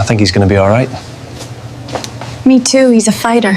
think he's going to be all right. Me too, he's a fighter.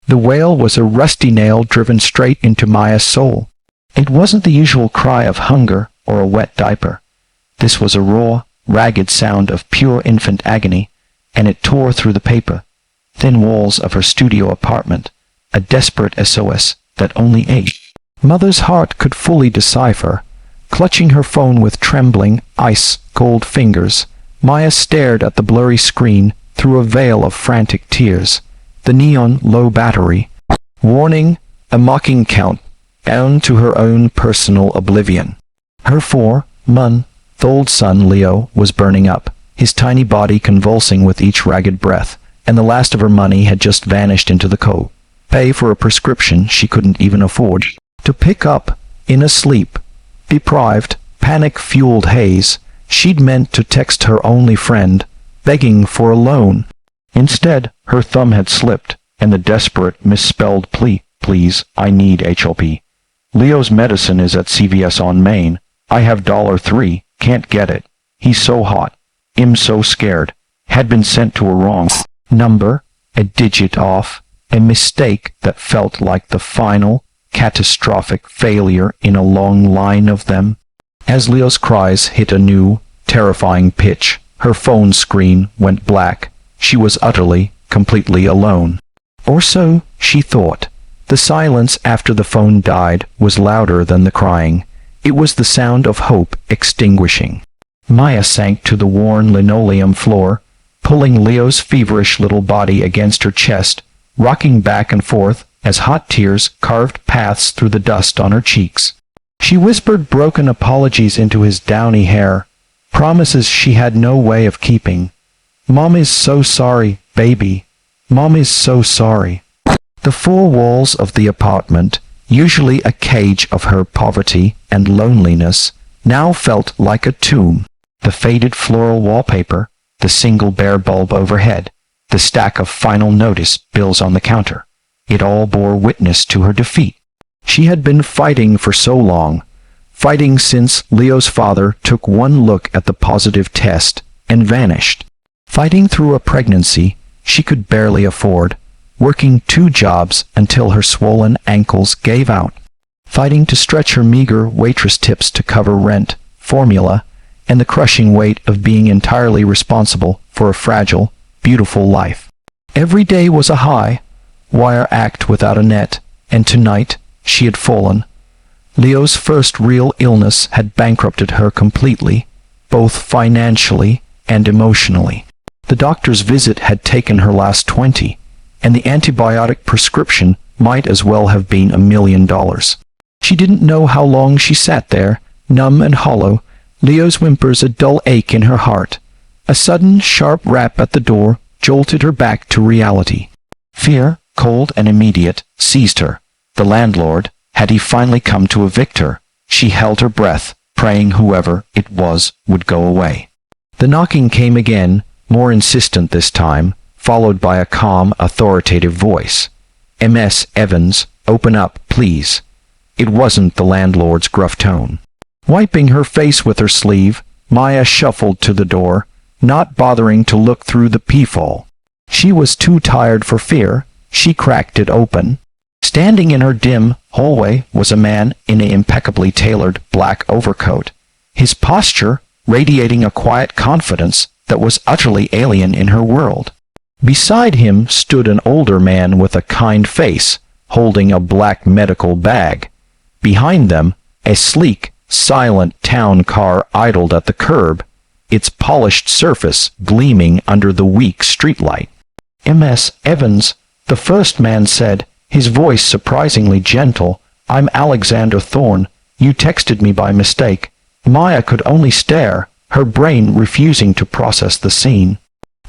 The wail was a rusty nail driven straight into Maya's soul. It wasn't the usual cry of hunger or a wet diaper. This was a raw, ragged sound of pure infant agony, and it tore through the paper, thin walls of her studio apartment, a desperate SOS that only ate. Mother's heart could fully decipher. Clutching her phone with trembling, ice-cold fingers, Maya stared at the blurry screen through a veil of frantic tears. The neon low battery. Warning, a mocking count, down to her own personal oblivion. Her 4-month-old son Leo was burning up, his tiny body convulsing with each ragged breath, and the last of her money had just vanished into the cold. Pay for a prescription she couldn't even afford. To pick up, in a sleep, deprived, panic-fueled haze, she'd meant to text her only friend, begging for a loan. Instead, her thumb had slipped, and the desperate, misspelled plea, "Please, I need HLP. Leo's medicine is at CVS on Main. I have $3, can't get it. He's so hot. I'm so scared." Had been sent to a wrong number, a digit off, a mistake that felt like the final, catastrophic failure in a long line of them. As Leo's cries hit a new, terrifying pitch, her phone screen went black. She was utterly, completely alone. Or so she thought. The silence after the phone died was louder than the crying. It was the sound of hope extinguishing. Maya sank to the worn linoleum floor, pulling Leo's feverish little body against her chest, rocking back and forth as hot tears carved paths through the dust on her cheeks. She whispered broken apologies into his downy hair, promises she had no way of keeping. "Mom is so sorry, baby. Mom is so sorry." The four walls of the apartment, usually a cage of her poverty and loneliness, now felt like a tomb. The faded floral wallpaper, the single bare bulb overhead, the stack of final notice bills on the counter. It all bore witness to her defeat. She had been fighting for so long, fighting since Leo's father took one look at the positive test and vanished. Fighting through a pregnancy she could barely afford, working 2 jobs until her swollen ankles gave out, fighting to stretch her meager waitress tips to cover rent, formula, and the crushing weight of being entirely responsible for a fragile, beautiful life. Every day was a high-wire act without a net, and tonight she had fallen. Leo's first real illness had bankrupted her completely, both financially and emotionally. The doctor's visit had taken her last 20, and the antibiotic prescription might as well have been $1 million. She didn't know how long she sat there, numb and hollow, Leo's whimpers a dull ache in her heart. A sudden, sharp rap at the door jolted her back to reality. Fear, cold and immediate, seized her. The landlord, had he finally come to evict her? She held her breath, praying whoever it was would go away. The knocking came again, more insistent this time, followed by a calm, authoritative voice. "Ms. Evans, open up, please." It wasn't the landlord's gruff tone. Wiping her face with her sleeve, Maya shuffled to the door, not bothering to look through the peephole. She was too tired for fear. She cracked it open. Standing in her dim hallway was a man in an impeccably tailored black overcoat, his posture radiating a quiet confidence that was utterly alien in her world. Beside him stood an older man with a kind face, holding a black medical bag. Behind them, a sleek, silent town car idled at the curb, its polished surface gleaming under the weak streetlight. "Ms. Evans," the first man said, his voice surprisingly gentle, "I'm Alexander Thorne. You texted me by mistake." Maya could only stare, her brain refusing to process the scene.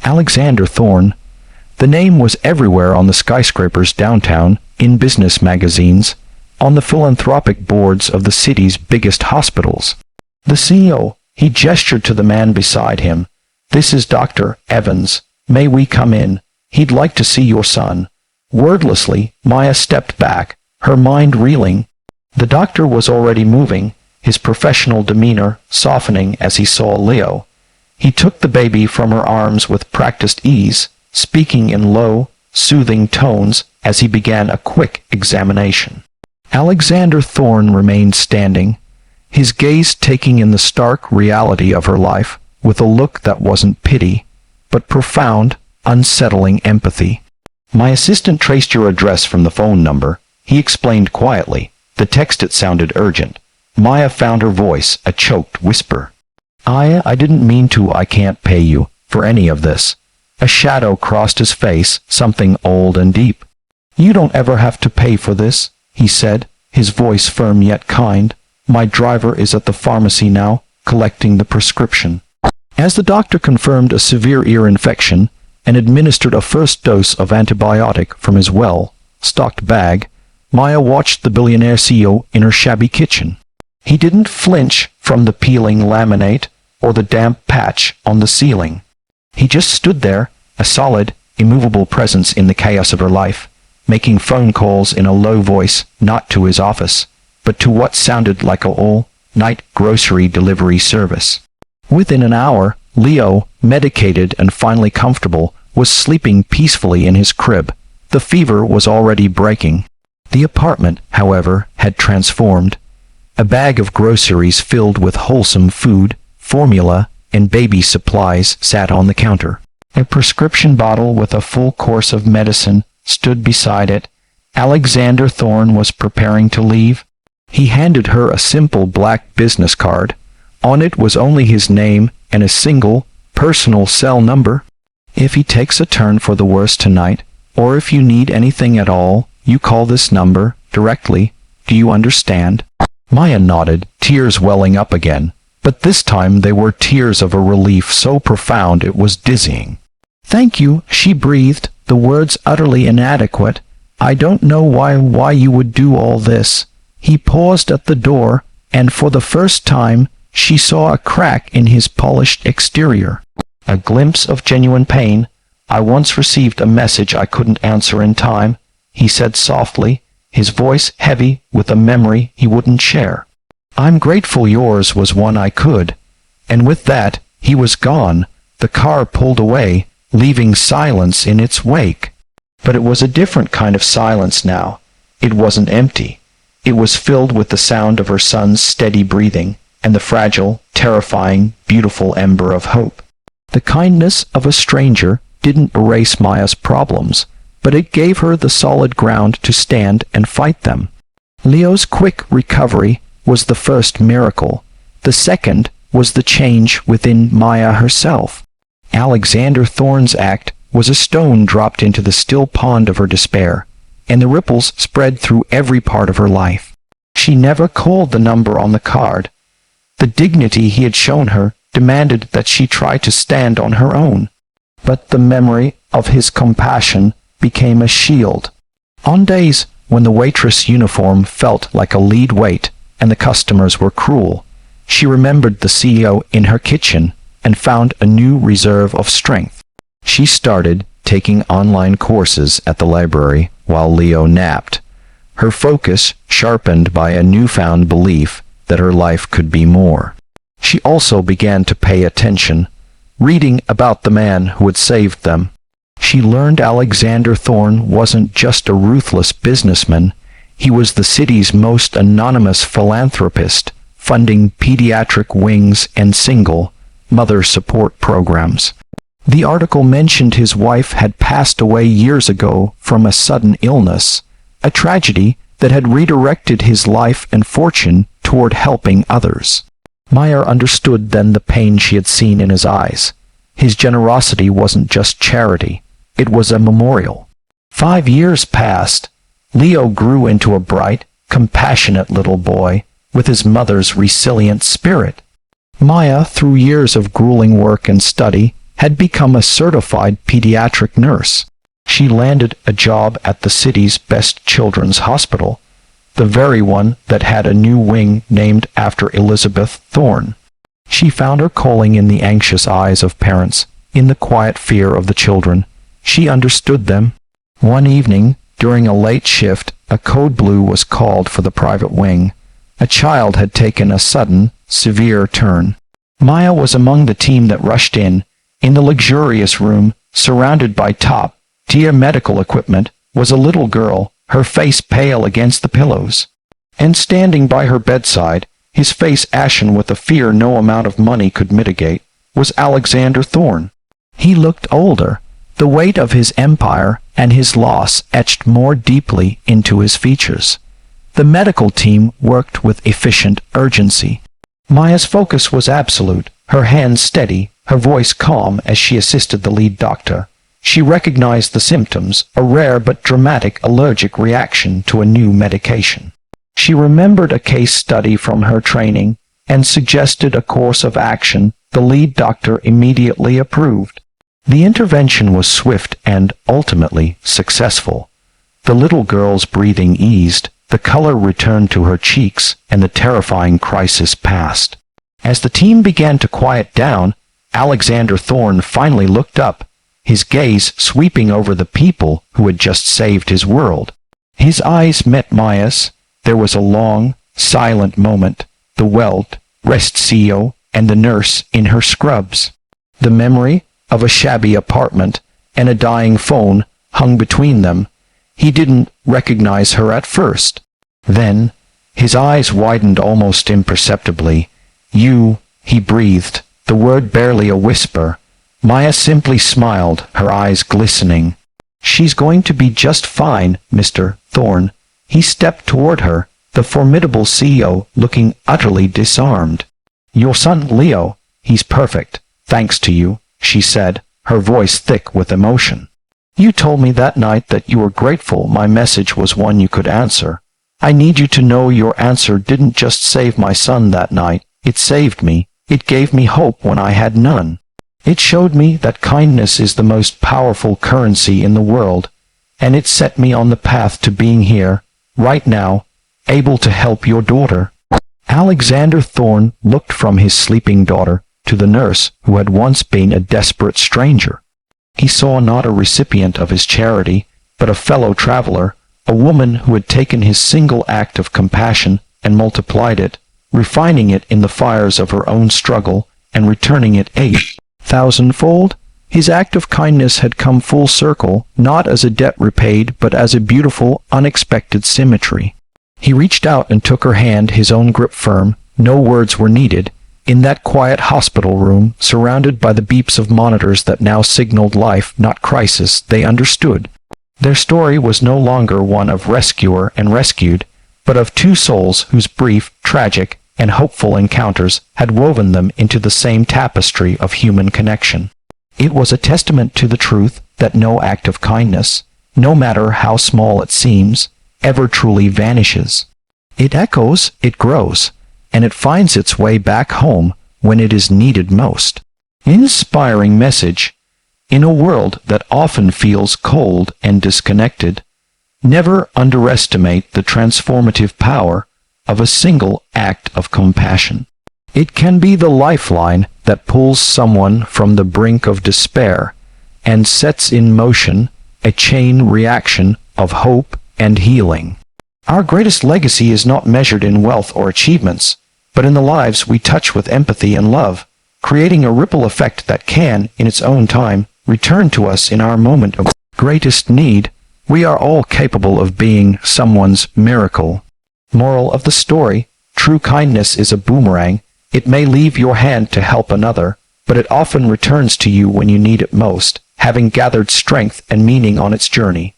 Alexander Thorne. The name was everywhere on the skyscrapers downtown, in business magazines, on the philanthropic boards of the city's biggest hospitals. "The CEO," he gestured to the man beside him. "This is Dr. Evans. May we come in? He'd like to see your son." Wordlessly, Maya stepped back, her mind reeling. The doctor was already moving, his professional demeanor softening as he saw Leo. He took the baby from her arms with practiced ease, speaking in low, soothing tones as he began a quick examination. Alexander Thorne remained standing, his gaze taking in the stark reality of her life with a look that wasn't pity, but profound, unsettling empathy. "My assistant traced your address from the phone number," he explained quietly. The text it sounded urgent. Maya found her voice a choked whisper. I didn't mean to. I can't pay you for any of this." A shadow crossed his face, something old and deep. "You don't ever have to pay for this," he said, his voice firm yet kind. "My driver is at the pharmacy now, collecting the prescription." As the doctor confirmed a severe ear infection and administered a first dose of antibiotic from his well-stocked bag, Maya watched the billionaire CEO in her shabby kitchen. He didn't flinch from the peeling laminate or the damp patch on the ceiling. He just stood there, a solid, immovable presence in the chaos of her life, making phone calls in a low voice, not to his office, but to what sounded like a all-night grocery delivery service. Within an hour, Leo, medicated and finally comfortable, was sleeping peacefully in his crib. The fever was already breaking. The apartment, however, had transformed. A bag of groceries filled with wholesome food, formula, and baby supplies sat on the counter. A prescription bottle with a full course of medicine stood beside it. Alexander Thorne was preparing to leave. He handed her a simple black business card. On it was only his name and a single, personal cell number. "If he takes a turn for the worse tonight, or if you need anything at all, you call this number directly. Do you understand?" Maya nodded, tears welling up again, but this time they were tears of a relief so profound it was dizzying. "Thank you," she breathed, the words utterly inadequate. "I don't know why you would do all this." He paused at the door, and for the first time, she saw a crack in his polished exterior. A glimpse of genuine pain. "I once received a message I couldn't answer in time," he said softly, his voice heavy with a memory he wouldn't share. "I'm grateful yours was one I could." And with that, he was gone. The car pulled away, leaving silence in its wake. But it was a different kind of silence now. It wasn't empty. It was filled with the sound of her son's steady breathing and the fragile, terrifying, beautiful ember of hope. The kindness of a stranger didn't erase Maya's problems, but it gave her the solid ground to stand and fight them. Leo's quick recovery was the first miracle. The second was the change within Maya herself. Alexander Thorne's act was a stone dropped into the still pond of her despair, and the ripples spread through every part of her life. She never called the number on the card. The dignity he had shown her demanded that she try to stand on her own. But the memory of his compassion became a shield. On days when the waitress uniform felt like a lead weight and the customers were cruel, she remembered the CEO in her kitchen and found a new reserve of strength. She started taking online courses at the library while Leo napped, her focus sharpened by a newfound belief that her life could be more. She also began to pay attention, reading about the man who had saved them. She learned Alexander Thorne wasn't just a ruthless businessman. He was the city's most anonymous philanthropist, funding pediatric wings and single mother support programs. The article mentioned his wife had passed away years ago from a sudden illness, a tragedy that had redirected his life and fortune toward helping others. Maya understood then the pain she had seen in his eyes. His generosity wasn't just charity. It was a memorial. 5 years passed. Leo grew into a bright, compassionate little boy with his mother's resilient spirit. Maya, through years of grueling work and study, had become a certified pediatric nurse. She landed a job at the city's best children's hospital, the very one that had a new wing named after Elizabeth Thorne. She found her calling in the anxious eyes of parents, in the quiet fear of the children. She understood them. One evening, during a late shift, a code blue was called for the private wing. A child had taken a sudden, severe turn. Maya was among the team that rushed in. In the luxurious room, surrounded by top-tier medical equipment, was a little girl, her face pale against the pillows. And standing by her bedside, his face ashen with a fear no amount of money could mitigate, was Alexander Thorne. He looked older, the weight of his empire and his loss etched more deeply into his features. The medical team worked with efficient urgency. Maya's focus was absolute, her hands steady, her voice calm as she assisted the lead doctor. She recognized the symptoms, a rare but dramatic allergic reaction to a new medication. She remembered a case study from her training and suggested a course of action the lead doctor immediately approved. The intervention was swift and, ultimately, successful. The little girl's breathing eased, the color returned to her cheeks, and the terrifying crisis passed. As the team began to quiet down, Alexander Thorne finally looked up, his gaze sweeping over the people who had just saved his world. His eyes met Maya's. There was a long, silent moment, the well-dressed CEO and the nurse in her scrubs. The memory of a shabby apartment and a dying phone hung between them. He didn't recognize her at first. Then, his eyes widened almost imperceptibly. "You," he breathed, the word barely a whisper. Maya simply smiled, her eyes glistening. "She's going to be just fine, Mr. Thorne." He stepped toward her, the formidable CEO looking utterly disarmed. "Your son, Leo, he's perfect, thanks to you," she said, her voice thick with emotion. "You told me that night that you were grateful my message was one you could answer. I need you to know your answer didn't just save my son that night, it saved me. It gave me hope when I had none. It showed me that kindness is the most powerful currency in the world, and it set me on the path to being here, right now, able to help your daughter." Alexander Thorne looked from his sleeping daughter to the nurse who had once been a desperate stranger. He saw not a recipient of his charity, but a fellow traveler, a woman who had taken his single act of compassion and multiplied it, refining it in the fires of her own struggle and returning it 8,000-fold. His act of kindness had come full circle, not as a debt repaid, but as a beautiful, unexpected symmetry. He reached out and took her hand, his own grip firm. No words were needed. In that quiet hospital room, surrounded by the beeps of monitors that now signaled life, not crisis, they understood. Their story was no longer one of rescuer and rescued, but of two souls whose brief, tragic, and hopeful encounters had woven them into the same tapestry of human connection. It was a testament to the truth that no act of kindness, no matter how small it seems, ever truly vanishes. It echoes, it grows, and it finds its way back home when it is needed most. Inspiring message. In a world that often feels cold and disconnected, never underestimate the transformative power of a single act of compassion. It can be the lifeline that pulls someone from the brink of despair and sets in motion a chain reaction of hope and healing. Our greatest legacy is not measured in wealth or achievements, but in the lives we touch with empathy and love, creating a ripple effect that can, in its own time, return to us in our moment of greatest need. We are all capable of being someone's miracle. Moral of the story: true kindness is a boomerang. It may leave your hand to help another, but it often returns to you when you need it most, having gathered strength and meaning on its journey.